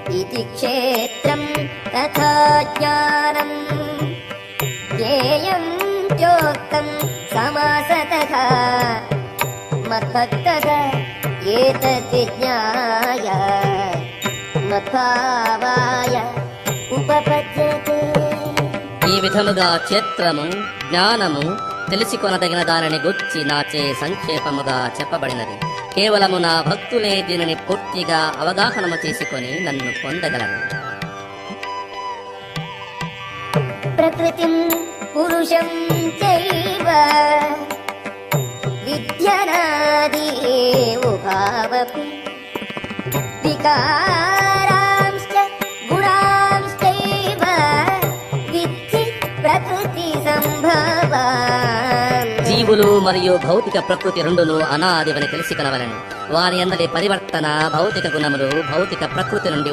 इति क्षेत्रं तथा ज्ञानं ज्ञेयं चोक्तं समासतः मद्भक्तः एतद्विज्ञाय మద్భావాయ ఉపపద్యతే. ఈ విధముగా క్షేత్రము జ్ఞానము తెలుసుకొనదగిన దానిని గుర్చి నాచే సంక్షేపముగా చెప్పబడినది. కేవలము నా భక్తులే దీనిని పూర్తిగా అవగాహనము చేసుకొని నన్ను పొందగలరు. ప్రకృతిం పురుషం చైవ విద్యనాది ఉభావపి వికారాంశ్చ గుణాంశ్చైవ విద్ధి ప్రకృతి సంభవాన్. జీవులు మరియు భౌతిక ప్రకృతి రెండును అనాదివని తెలుసుకొనవలెను. వారి అందరి పరివర్తన భౌతిక గుణములు భౌతిక ప్రకృతి నుండి